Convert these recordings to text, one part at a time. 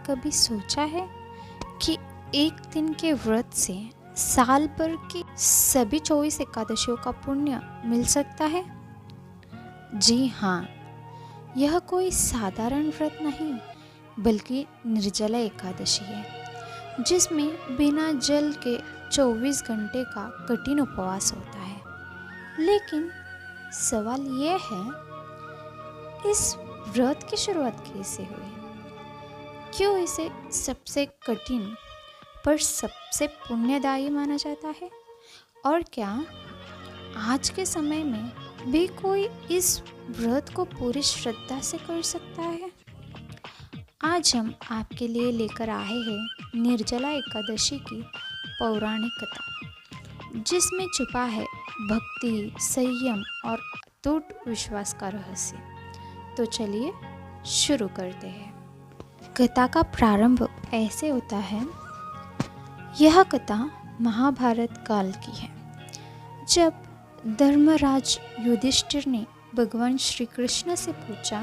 कभी सोचा है कि एक दिन के व्रत से साल भर की सभी 24 एकादशियों का पुण्य मिल सकता है? जी हाँ, यह कोई साधारण व्रत नहीं बल्कि निर्जला एकादशी है, जिसमें बिना जल के 24 घंटे का कठिन उपवास होता है। लेकिन सवाल यह है, इस व्रत की शुरुआत कैसे हुई? क्यों इसे सबसे कठिन पर सबसे पुण्यदायी माना जाता है? और क्या आज के समय में भी कोई इस व्रत को पूरी श्रद्धा से कर सकता है? आज हम आपके लिए लेकर आए हैं निर्जला एकादशी की पौराणिक कथा, जिसमें छुपा है भक्ति, संयम और अटूट विश्वास का रहस्य। तो चलिए शुरू करते हैं। कथा का प्रारंभ ऐसे होता है। यह कथा महाभारत काल की है, जब धर्मराज युधिष्ठिर ने भगवान श्री कृष्ण से पूछा,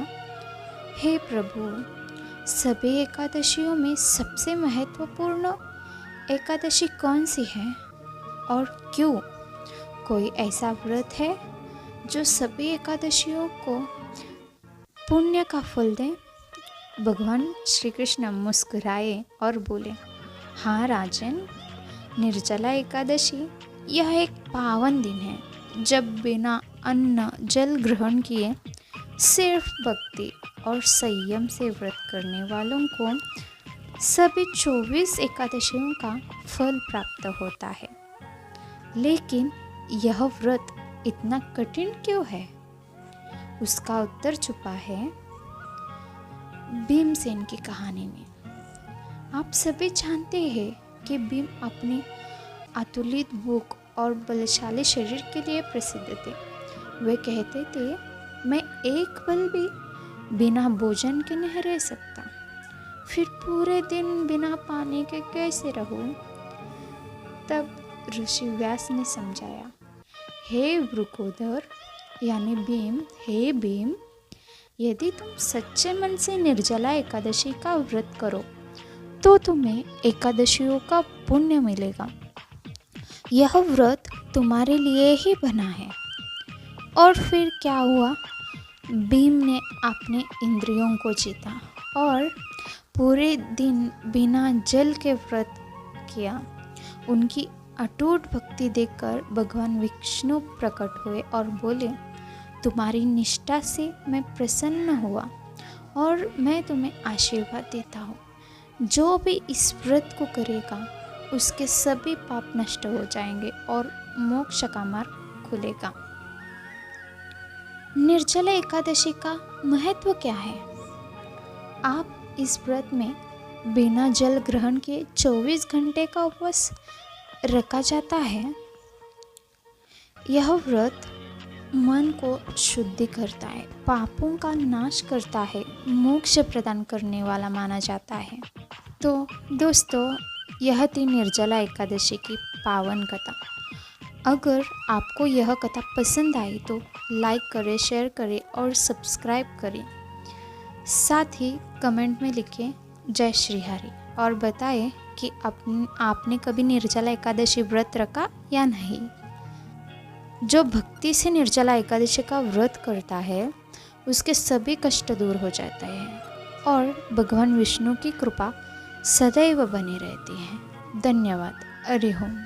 हे प्रभु, सभी एकादशियों में सबसे महत्वपूर्ण एकादशी कौन सी है और क्यों? कोई ऐसा व्रत है जो सभी एकादशियों को पुण्य का फल दे? भगवान श्री कृष्ण मुस्कुराए और बोले, हाँ राजन, निर्जला एकादशी यह एक पावन दिन है जब बिना अन्न जल ग्रहण किए सिर्फ भक्ति और संयम से व्रत करने वालों को सभी 24 एकादशियों का फल प्राप्त होता है। लेकिन यह व्रत इतना कठिन क्यों है? उसका उत्तर छुपा है भीमसेन की कहानी में। आप सभी जानते हैं कि भीम अपनी अतुलित भूख और बलशाली शरीर के लिए प्रसिद्ध थे। वे कहते थे, मैं एक पल भी बिना भोजन के नहीं रह सकता, फिर पूरे दिन बिना पानी के कैसे रहूं? तब ऋषि व्यास ने समझाया, हे वृकोदर यानी भीम, हे भीम, यदि तुम सच्चे मन से निर्जला एकादशी का व्रत करो तो तुम्हें एकादशियों का पुण्य मिलेगा। यह व्रत तुम्हारे लिए ही बना है। और फिर क्या हुआ? भीम ने अपने इंद्रियों को जीता और पूरे दिन बिना जल के व्रत किया। उनकी अटूट भक्ति देखकर भगवान विष्णु प्रकट हुए और बोले, तुम्हारी निष्ठा से मैं प्रसन्न हुआ और मैं तुम्हें आशीर्वाद देता हूँ। जो भी इस व्रत को करेगा उसके सभी पाप नष्ट हो जाएंगे और मोक्ष का मार्ग खुलेगा। निर्जला एकादशी का महत्व क्या है? आप इस व्रत में बिना जल ग्रहण के 24 घंटे का उपवास रखा जाता है। यह व्रत मन को शुद्धि करता है, पापों का नाश करता है, मोक्ष प्रदान करने वाला माना जाता है। तो दोस्तों, यह थी निर्जला एकादशी की पावन कथा। अगर आपको यह कथा पसंद आई तो लाइक करें, शेयर करें और सब्सक्राइब करें। साथ ही कमेंट में लिखें जय श्री हरि और बताएं कि आपने कभी निर्जला एकादशी व्रत रखा या नहीं। जो भक्ति से निर्जला एकादशी का व्रत करता है उसके सभी कष्ट दूर हो जाते हैं और भगवान विष्णु की कृपा सदैव बनी रहती है। धन्यवाद। हरि ओम।